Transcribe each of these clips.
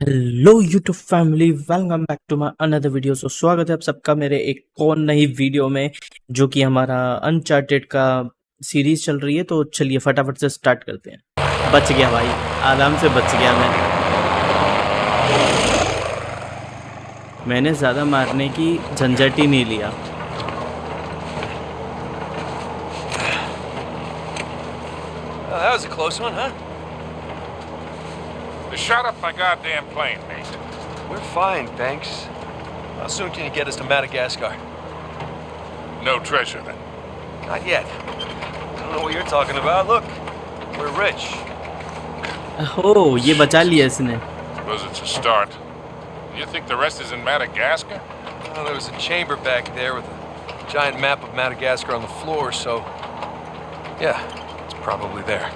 Hello YouTube family, welcome back to my another video. स्वागत है आप सबका मेरे एक और नई वीडियो में, जो कि हमारा अनचार्टेड का सीरीज चल रही है। तो चलिए फटाफट से स्टार्ट करते हैं। बच गया भाई, आराम से बच गया मैंने ज़्यादा मारने की झंझट ही नहीं लिया। That was a close one, huh? Shut up my goddamn plane, mate. We're fine, thanks. How soon can you get us to Madagascar? No treasure, then. Not yet. I don't know what you're talking about. Look, we're rich. ओह, ये बचा लिया इसने। Suppose it's a start. You think the rest is in Madagascar? Well, there was a chamber back there with a giant map of Madagascar on the floor, so... Yeah, it's probably there.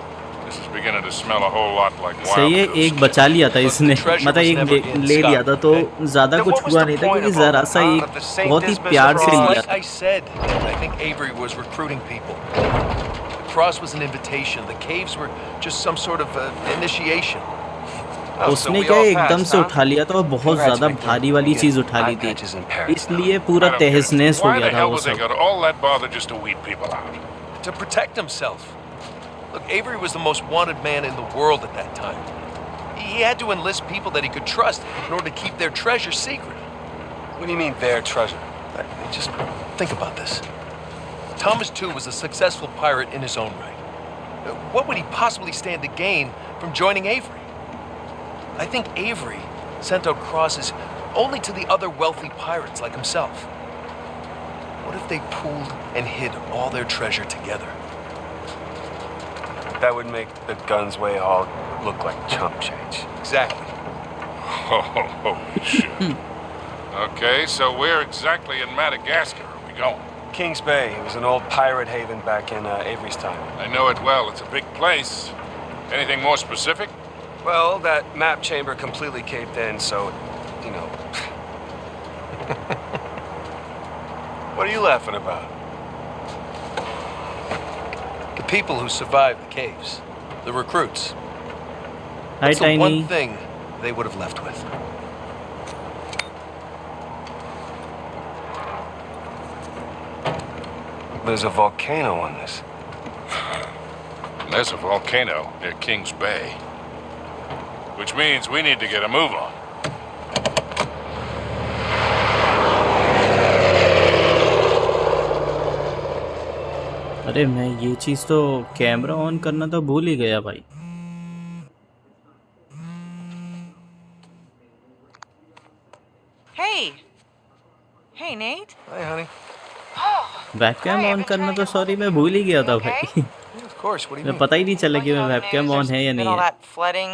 This is beginning to smell a whole lot like wild सही है, एक बचा लिया था इसने, मतलब एक ले लिया था, तो ज़्यादा कुछ हुआ नहीं था, क्योंकि ज़रा सा एक बहुत ही प्यार से लिया था। I said, I think Avery was recruiting people. The cross was an invitation. The caves were just some sort of initiation. उसने क्या एकदम से उठा लिया था और बहुत ज़्यादा भारी वाली चीज़ उठा ली थी, इसलिए पूरा तहस-नहस हो गया था वो सब। To protect himself. Look, Avery was the most wanted man in the world at that time. He had to enlist people that he could trust in order to keep their treasure secret. What do you mean, their treasure? Just think about this. Thomas, too, was a successful pirate in his own right. What would he possibly stand to gain from joining Avery? I think Avery sent out crosses only to the other wealthy pirates like himself. What if they pooled and hid all their treasure together? That would make the guns way all look like chump change. Exactly. Oh, shit. Okay, so where exactly in Madagascar are we going? Kings Bay. It was an old pirate haven back in Avery's time. I know it well. It's a big place. Anything more specific? Well, that map chamber completely caved in, so, you know. What are you laughing about? The people who survived the caves. The recruits. Hi, That's the Tiny. one thing they would have left with. There's a volcano on this. There's a volcano near Kings Bay. Which means we need to get a move on. अरे मैं ये चीज़ तो camera on करना तो भूल ही गया भाई। Hey Nate. Hi, honey. Webcam on करना तो सॉरी मैं भूल ही गया था भाई। Yeah, of course. What do you मैं mean? पता ही नहीं चला Well, कि you मैं know, the webcam news, on है there's या been नहीं all है। that flooding,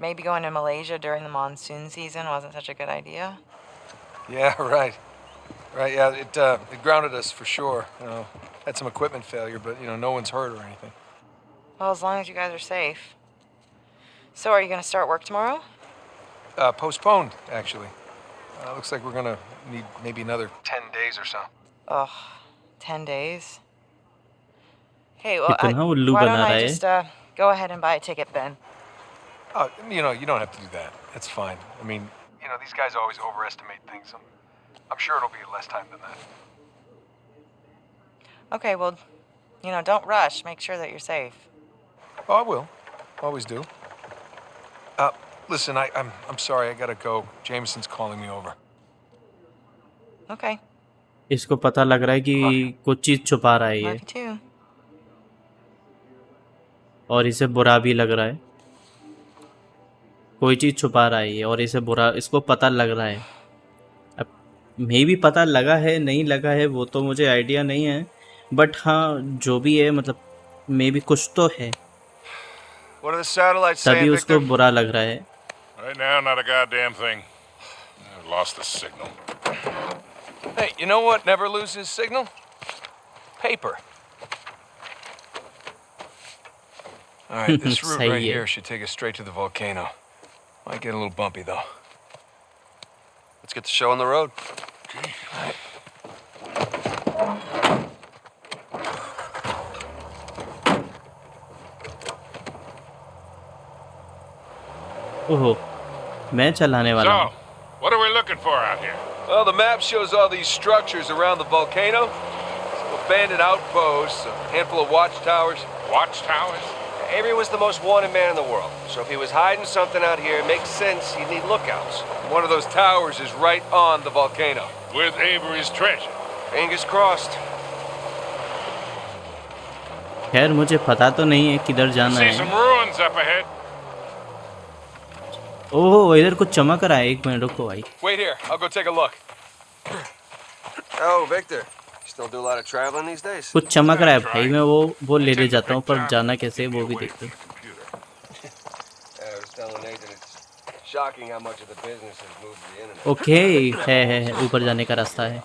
maybe going to Malaysia during the monsoon season wasn't such a good idea. Yeah, right. Right, yeah, it grounded us for sure. You know, had some equipment failure, but, you know, no one's hurt or anything. Well, as long as you guys are safe. So are you going to start work tomorrow? Postponed, actually. Looks like we're gonna need maybe another 10 days or so. Ugh, 10 days. Hey, well, कितना उल्लू why बना don't रहा I है। just go ahead and buy a ticket then? Oh, you know, you don't have to do that. It's fine. I mean, you know, these guys always overestimate things. I'm sure it'll be less time than that. Okay, well, you know, don't rush. Make sure that you're safe. Oh, I will. Always do. Listen, I'm sorry. I gotta go. Jameson's calling me over. Okay. इसको पता लग रहा है कि कुछ चीज़ छुपा रहा है ये, Love you too. और इसे बुरा भी लग रहा है। कोई चीज़ छुपा रहा है ये और इसे बुरा, इसको पता लग रहा है। अब मे भी पता लगा है नहीं लगा है वो तो मुझे आइडिया नहीं है, बट हाँ जो भी है मतलब मे भी कुछ तो है, What are the satellites तभी saying, उसको Victor? बुरा लग रहा है। Right now, not a goddamn thing. I've lost the signal. Hey, you know what never loses signal? Paper. All right, this route सही right है। here should take us straight to the volcano. Might get a little bumpy, though. Let's get the show on the road. ओहो, मैं चलाने वाला हूँ। So, what are we looking for out here? Well, the map shows all these structures around the volcano. Some abandoned outposts, a handful of watchtowers. Watchtowers? Avery was the most wanted man in the world, so if he was hiding something out here, it makes sense he'd need lookouts. One of those towers is right on the volcano. With Avery's treasure. Fingers crossed. खैर मुझे पता तो नहीं है किधर जाना See some है। ruins up ahead. ओह इधर कुछ चमक रहा है, एक मिनट रुको भाई। Wait here, I'll go take a look. Oh, Victor. You still do a lot of traveling these days? कुछ चमक रहा है भाई, मैं वो लेने जाता हूँ, पर जाना कैसे वो भी देखते हैं। I was telling Nathan it's shocking how much of the business has moved to the internet. Okay है ऊपर जाने का रास्ता है।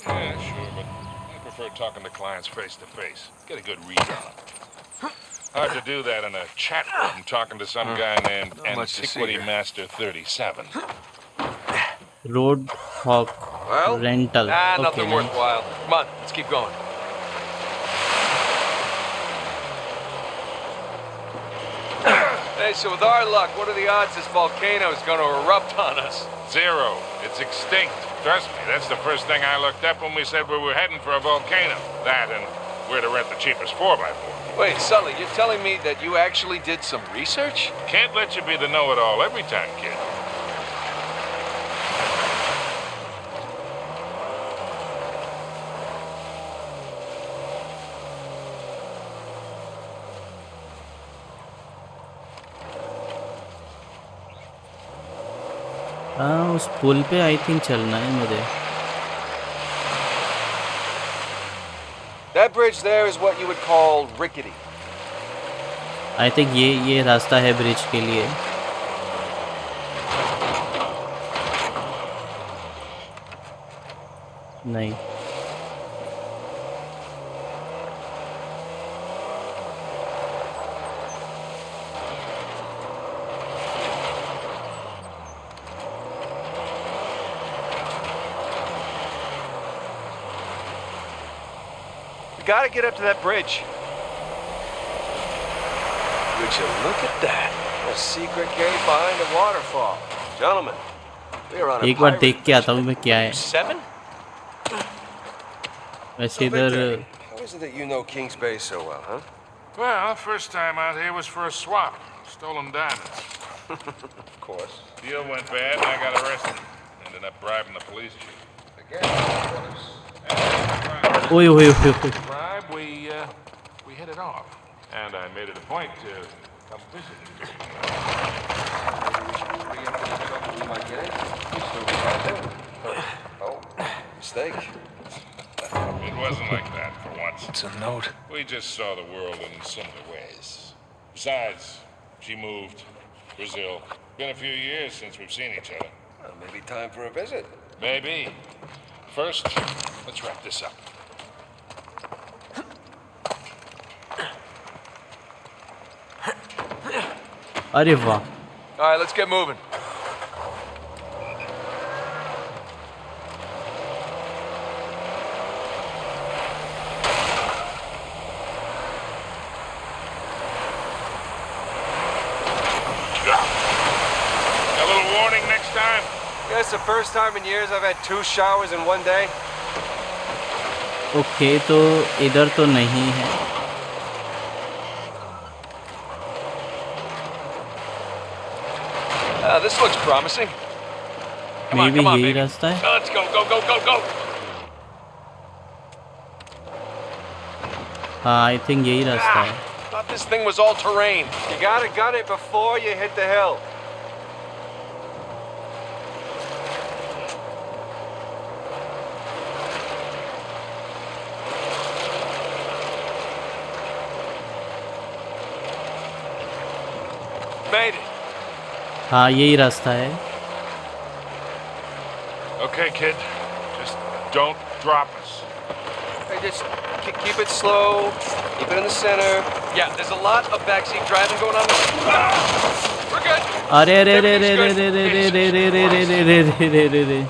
Yeah, sure, but I prefer talking to clients face to face. Get a good read on them. Hard to do that in a chat room talking to some guy named much to see Antiquity here. Master 37. Road hawk Well, rental. Nothing worthwhile. Come on, let's keep going. Hey, so with our luck, what are the odds this volcano is going to erupt on us? 0. It's extinct. Trust me, that's the first thing I looked up when we said we were heading for a volcano. That and where to rent the cheapest 4x4. Wait, Sully, you're telling me that you actually did some research? Can't let you be the know-it-all every time, kid. हाँ उस पुल पे I think चलना है मुझे। that bridge there is what you would call rickety. I think ये रास्ता है bridge के लिए। नहीं Gotta get up to that bridge. Would you look at that? A secret gate behind a waterfall. Gentlemen, we are on a एक बार pirate देख के आता हूँ मैं क्या है। 7? वैसे इधर How is it that you know Kings Bay so well, huh? Well, first time out here was for a swap. Stolen diamonds. Of course. Deal went bad and I got arrested. Ended up bribing the police chief. Again, of course. ओए ओए ओए ओए। Bribe, we hit it off. And I made it a point to come visit you. We might get it. Oh, mistake. It wasn't like that for once. It's a note. We just saw the world in similar ways. Besides, she moved. Brazil. Been a few years since we've seen each other. Well, maybe time for a visit. Maybe. First, let's wrap this up. अरे वाह। All right, let's get moving. A little warning next time. That's the first time in years I've had 2 showers in one day. Okay तो इधर तो नहीं है। This looks promising. Come on, may come on, यही baby. रास्ता है। Let's go, go, go, go, go. हाँ I think यही रास्ता है। Thought this thing was all terrain. You gotta gun it before you hit the hill. Made it. हाँ यही रास्ता है। Okay, kid. Just don't drop us. Hey, just keep it slow. Keep it in the center. Yeah, there's a lot of backseat driving going on. We're good. अरे रे रे रे रे रे रे रे रे रे रे रे रे रे रे रे रे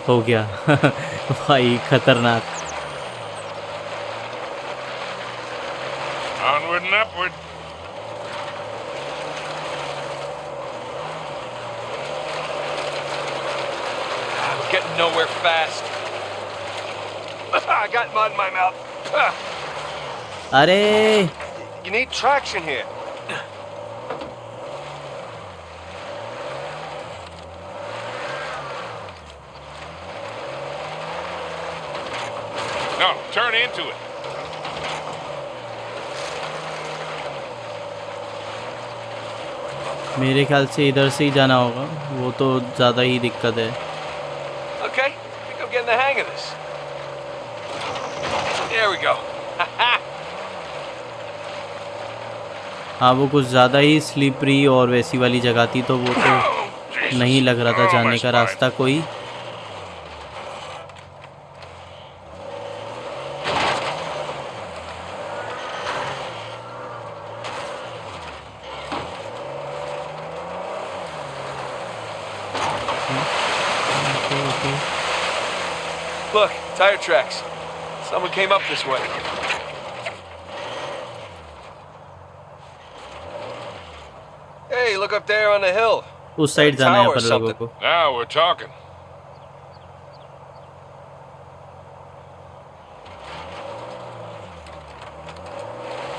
हो गया भाई खतरनाक। Onward and upward. getting nowhere fast. I got mud in my mouth. अरे You need traction here. No, turn into it. मेरे ख्याल से इधर से ही जाना होगा, वो तो ज़्यादा ही दिक्कत है। Okay, I think I'm getting the hang of this. There we go. हाँ, वो कुछ ज़्यादा ही स्लिपरी और वैसी वाली जगह थी, तो वो तो नहीं लग रहा था जाने का रास्ता कोई। Look, tire tracks. Someone came up this way. Hey, look up there on the hill. उस साइड जाना है पर लोगों को। Now we're talking.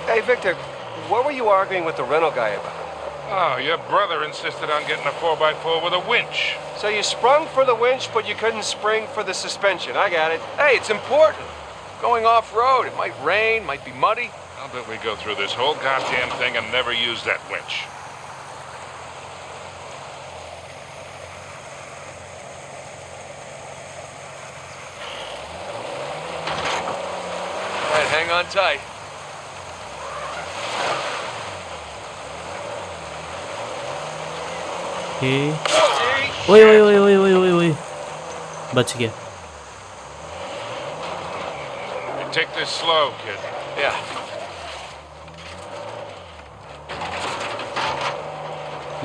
Hey, Victor, what were you arguing with the rental guy about? Oh, your brother insisted on getting a 4x4 with a winch. So you sprung for the winch, but you couldn't spring for the suspension. I got it. Hey, it's important. Going off-road, it might rain, might be muddy. How did we go through this whole goddamn thing and never use that winch? All right, hang on tight. ओए ओए ओए ओए ओए ओए ओए, बच गया। Take this slow, kid. Yeah.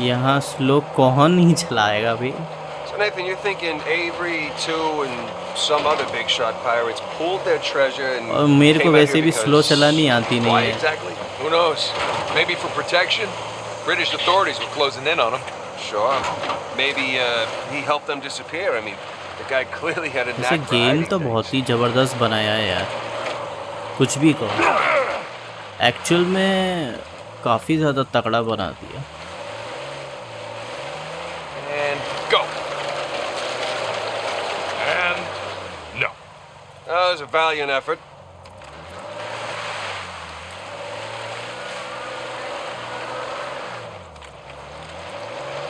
यहाँ स्लो कौन नहीं चलाएगा भाई? So, Nathan, you're thinking Avery, too, and some other big shot pirates pulled their treasure and और मेरे को came out वैसे here भी because... स्लो चलानी आती नहीं Why है। exactly? Who knows? Maybe for protection? British authorities were closing in on him. Sure. Maybe he helped them disappear. I mean, the guy clearly had a वैसे knack for game hiding तो things. बहुत ही ज़बरदस्त बनाया है यार, कुछ भी कहो। एक्चुअल में काफ़ी ज़्यादा तगड़ा बना दिया। And go. And no. That was a valiant effort.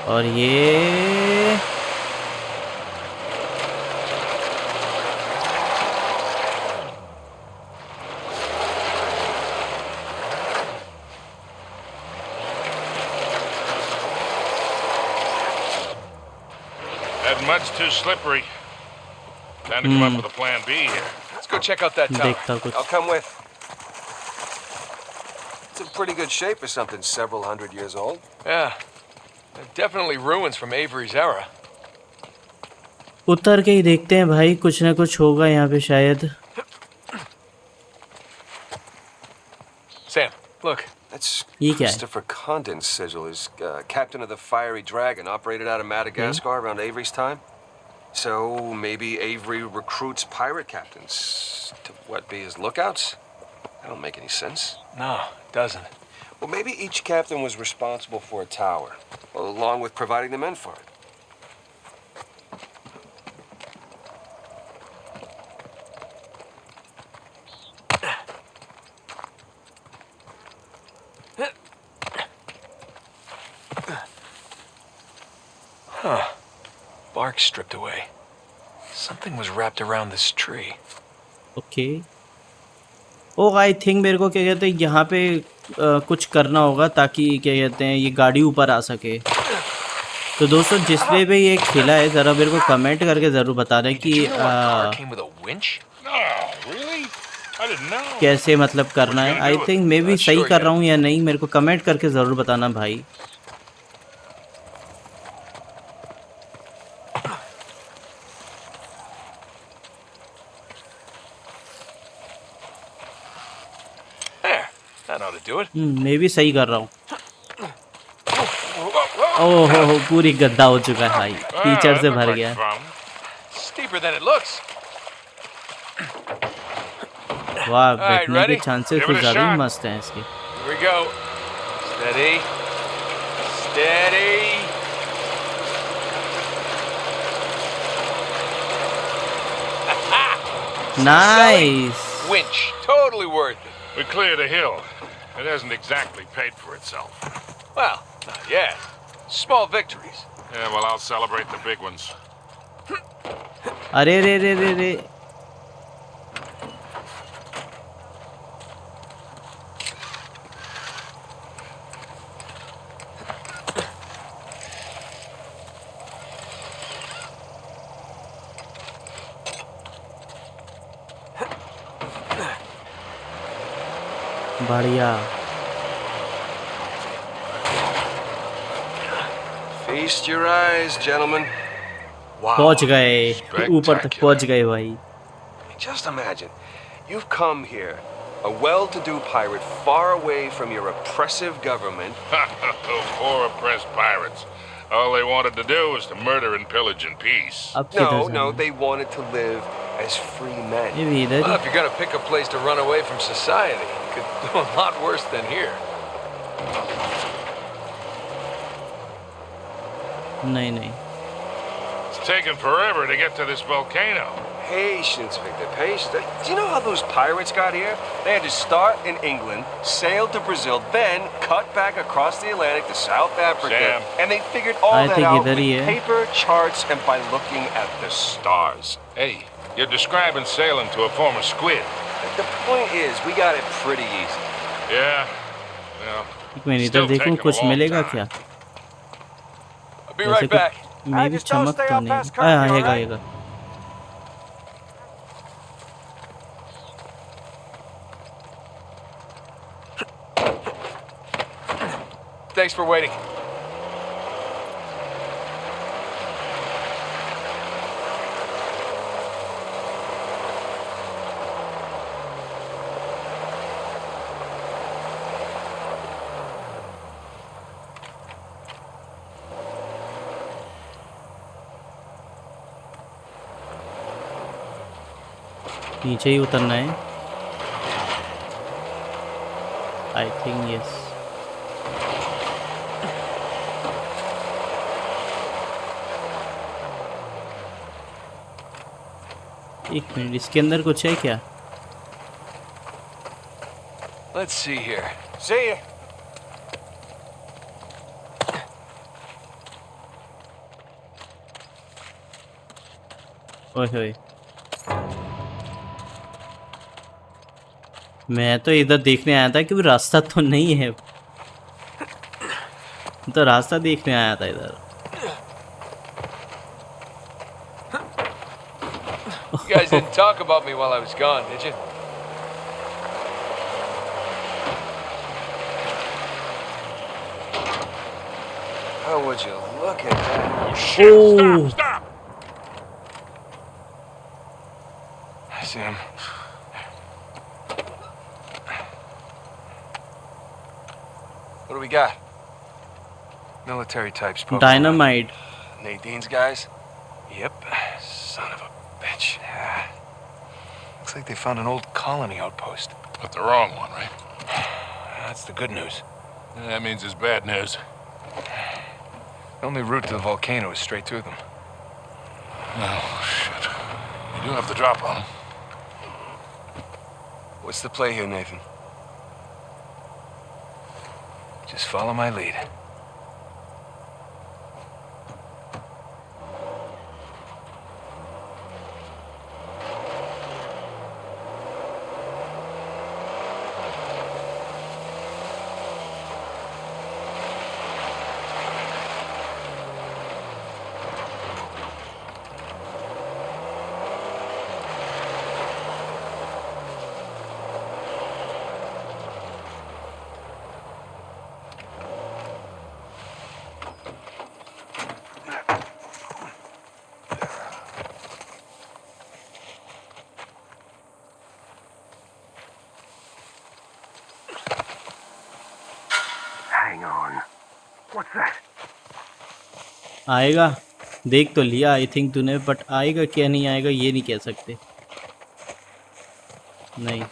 और ये That mud's too slippery. Time to come up with a plan B here. Let's go check out that tower. देखता कुछ। I'll come with. It's in pretty good shape for something several hundred years old. Yeah. Definitely ruins from Avery's era. उतर के ही देखते हैं भाई, कुछ ना कुछ होगा यहाँ पे शायद। Sam, look. That's ये क्या है? Christopher Condon's sigil. Is captain of the Fiery Dragon, operated out of Madagascar around Avery's time. So maybe Avery recruits pirate captains to what, be his lookouts? That don't make any sense. No, it doesn't. Well, maybe each captain was responsible for a tower, along with providing the men for it. Huh. Bark stripped away. Something was wrapped around this tree. Okay. Oh I think मेरे को क्या कहते हैं यहाँ पे कुछ करना होगा ताकि क्या कहते हैं ये गाड़ी ऊपर आ सके। तो दोस्तों जिसने भी ये खेला है ज़रा मेरे को कमेंट करके ज़रूर बता दें कि कैसे मतलब करना है। आई थिंक मैं भी सही कर रहा हूँ या नहीं, मेरे को कमेंट करके ज़रूर बताना भाई। मैं भी सही कर रहा हूँ। ओह पूरी गद्दा हो चुका है भाई, कीचड़ से भर गया। steeper than it looks. वाह, right, बैठने के ready? चांसेस Give कुछ it a ज़्यादा ही shot. मस्त हैं इसके। Here we go. Steady. Steady. Nice. Winch. Totally worth it. We cleared a hill. It hasn't exactly paid for itself. Well, not yet. Small victories. Yeah, well, I'll celebrate the big ones. अरे रे रे रे रे, बढ़िया। Feast your eyes, gentlemen. Wow. पहुंच गए, ऊपर तक पहुंच गए भाई। Just imagine, you've come here, a well-to-do pirate far away from your oppressive government. Poor oppressed pirates. All they wanted to do was to murder and pillage in peace. अब किधर No, जाना है? they wanted to live as free men. ये भी इधर Well, he? if you're gonna pick a place to run away from society, you could do a lot worse than here. नहीं नहीं, It's taken forever to get to this volcano. Patience, Victor, patience. Do you know how those pirates got here? They had to start in England, sail to Brazil, then cut back across the Atlantic to South Africa. Sam. And they figured all I that think out इधर with ही है। paper, charts, and by looking at the stars. Hey, you're describing sailing to a form of squid. The point is, we got it pretty easy. Yeah, well, एक minute इधर Still देखूं, taking a कुछ long मिलेगा time. क्या? I'll be ऐसे right back. कुछ मे भी just don't चमक stay तो out नहीं। past curfew, आएगा alright? आएगा। Thanks for waiting. नीचे ही उतरना है। I think yes. एक मिनट, इसके अंदर कुछ है क्या? Let's see here. See ya. ओए होए, मैं तो इधर देखने आया था कि रास्ता तो नहीं है, तो रास्ता देखने आया था इधर। You guys didn't talk about me while I was gone, did you? How would you look at that? oh shit! Oh. Stop! I see him. What do we got? Military types. poking around. Dynamite. Nadine's guys? Yep. Son of a bitch. Yeah. Looks like they found an old colony outpost. But the wrong one, right? That's the good news. That means it's bad news. The only route to the volcano is straight through them. Oh shit! You do have the drop on 'em. What's the play here, Nathan? Just follow my lead. Hang on. What's that? आएगा। देख तो लिया I think तूने, but आएगा क्या नहीं आएगा ये नहीं कह सकते। नहीं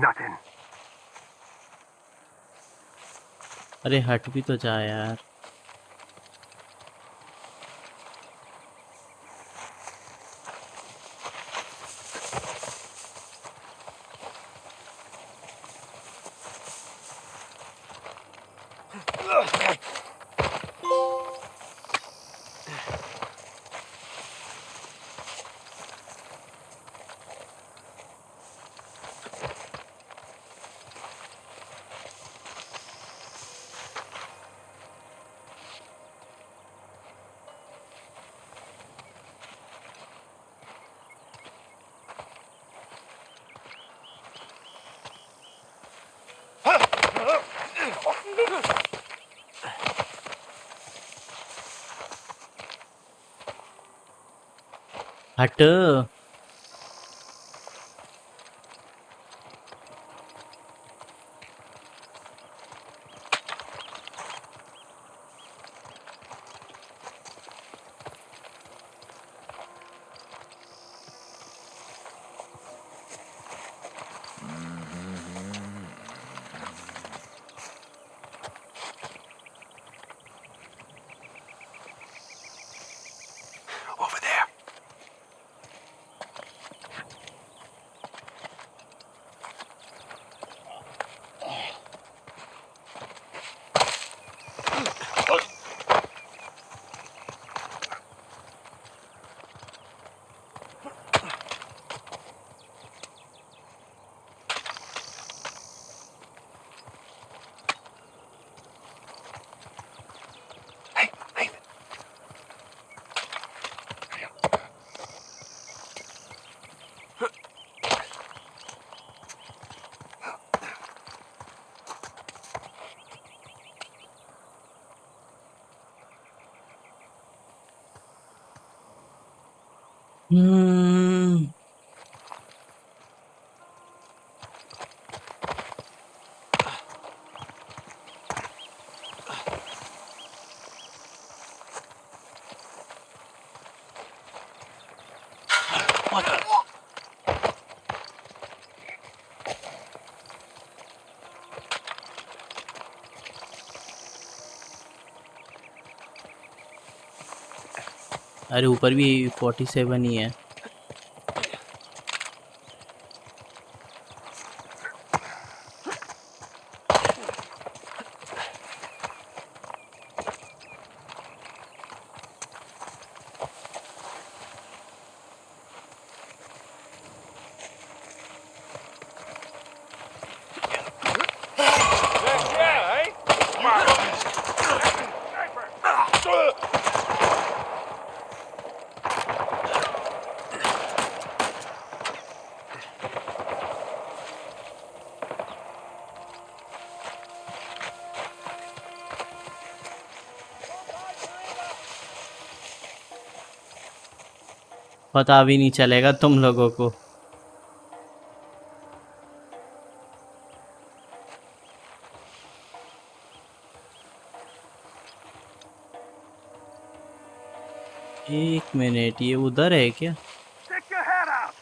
Nothing. अरे हट भी तो जा यार। हट। Over there. Hey, Nathan. हम्म। अरे ऊपर भी 47 ही है। Yeah, eh? Come on. पता भी नहीं चलेगा तुम लोगों को। एक मिनट, ये उधर है क्या? Stick your head out.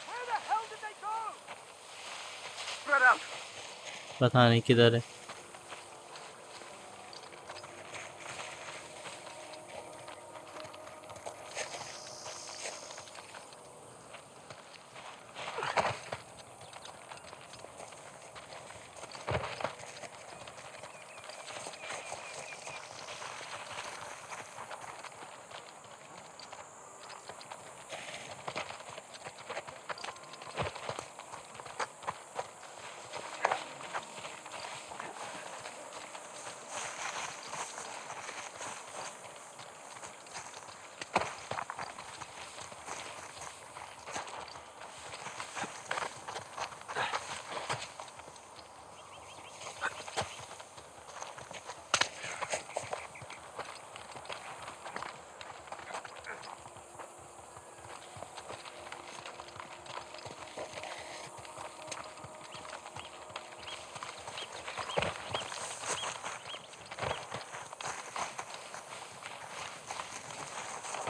Where the hell did they go? Spread out. पता नहीं किधर है।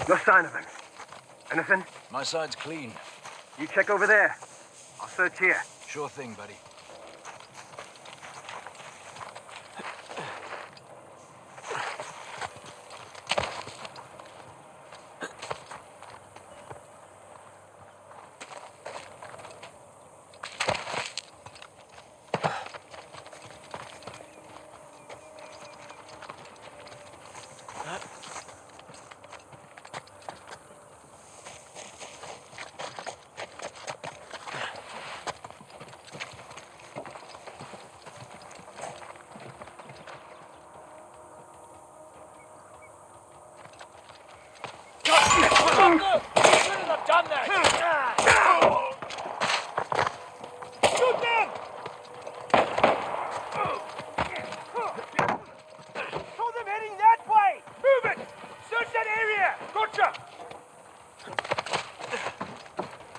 No sign of him. Anything? My side's clean. You check over there. I'll search here. Sure thing, buddy. Saw them heading that way! Move it! Search that area! Gotcha!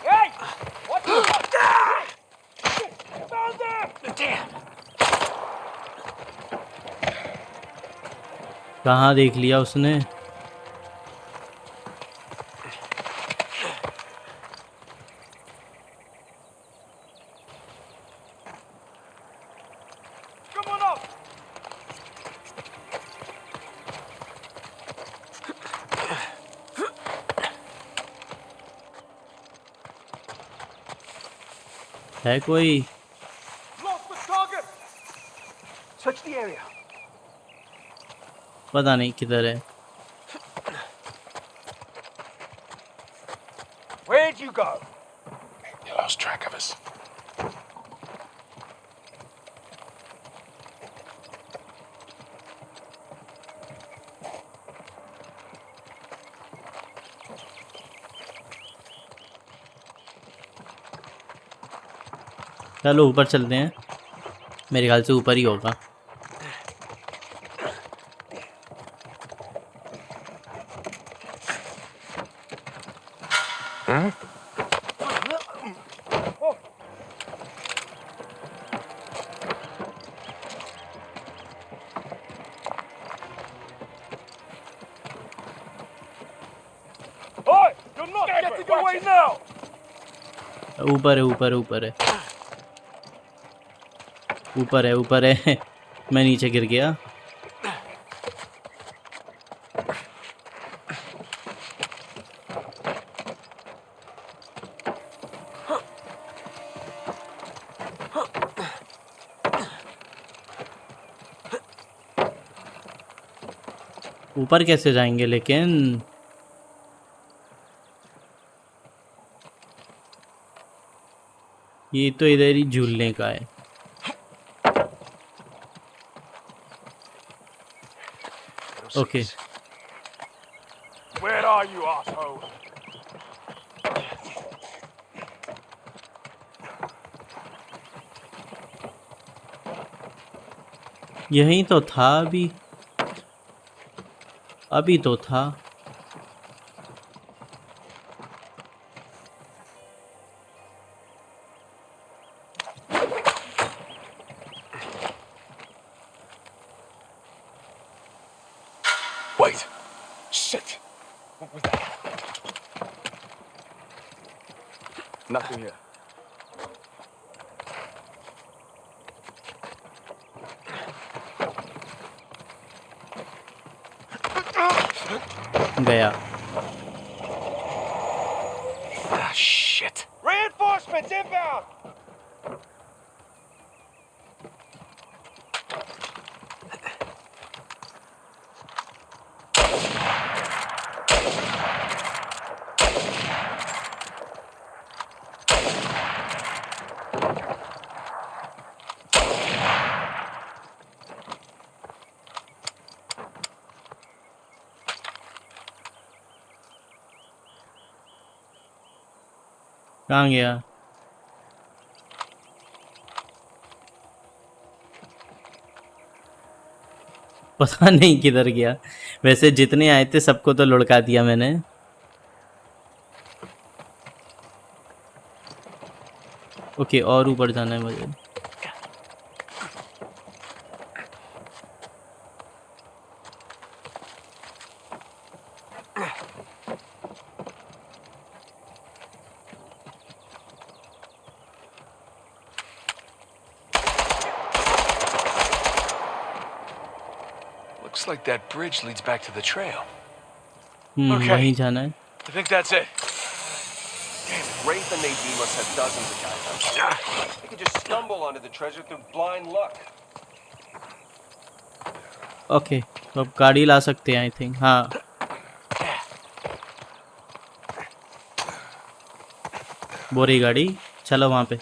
Hey! What's found them! Damn! कहाँ देख लिया उसने? Come on up! है कोई? Lost the target! Search the area. पता नहीं किधर है. Where'd you go? You lost track of us. चलो ऊपर चलते हैं. मेरे ख्याल से ऊपर ही होगा. Oi! You're not getting away now! ऊपर है, ऊपर है, ऊपर है, ऊपर है, ऊपर है. मैं नीचे गिर गया. ऊपर कैसे जाएंगे लेकिन? ये तो इधर ही झूलने का है. Okay. Where are you, asshole? यहीं तो था अभी. अभी तो था. Wait. Shit. What was that? Nothing here. गया. Ah, shit. Reinforcements inbound! कहाँ गया? पता नहीं किधर गया. वैसे जितने आए थे सबको तो लुढ़का दिया मैंने. ओके, और ऊपर जाना है मुझे. Looks like that bridge leads back to the trail. वहीं Okay. जाना है. I think that's it. Wraith and Nadine must have dozens of guys out there. They could just stumble onto the treasure through blind luck. Okay, तो अब गाड़ी ला सकते हैं I think. हाँ. बोरी गाड़ी, चलो वहाँ पे.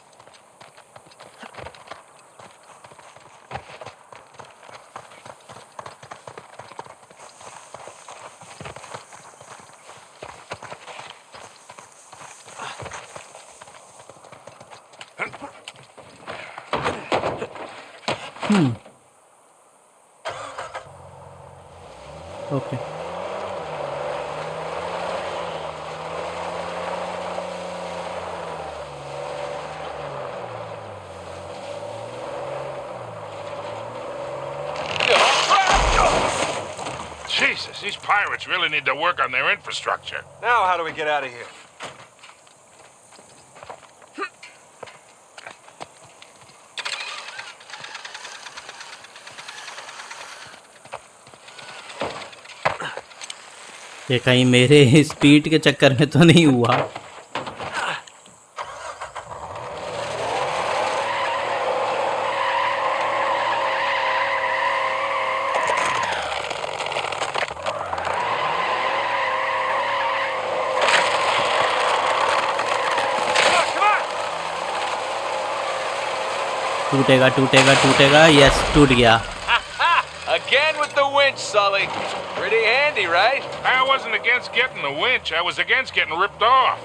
Okay. Jesus, these pirates really need to work on their infrastructure. Now, how do we get out of here? ये कहीं मेरे स्पीड के चक्कर में तो नहीं हुआ. टूटेगा टूटेगा टूटेगा. यस, टूट गया. Again with the winch, Sully. Pretty handy, right? I wasn't against getting the winch. I was against getting ripped off.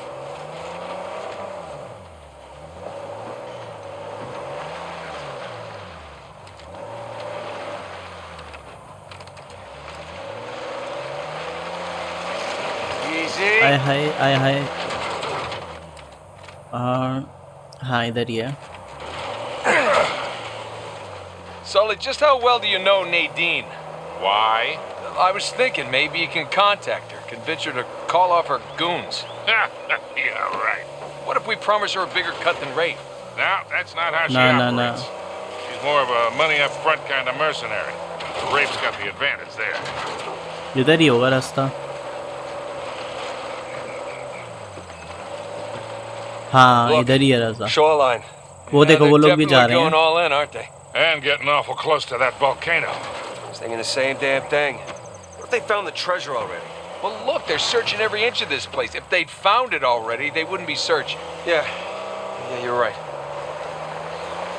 Easy. आए हाय आए हाय. और हाँ, इधर ही है. Sully, just how well do you know Nadine? Why? I was thinking maybe you can contact her, convince her to call off her goons. Yeah, right. What if we promise her a bigger cut than Rafe? No, that's not how she No, no, no. operates. She's more of a money up front kind of mercenary. Rafe's got the advantage there. इधर ही होगा रास्ता. हाँ, Look, इधर ही है रास्ता. Shoreline. वो देखो, वो लोग भी जा Definitely रहे going हैं. all in, aren't they? And getting awful close to that volcano. Thinking the same damn thing. What if they found the treasure already? Well, look, they're searching every inch of this place. If they'd found it already, they wouldn't be searching. Yeah. Yeah, you're right.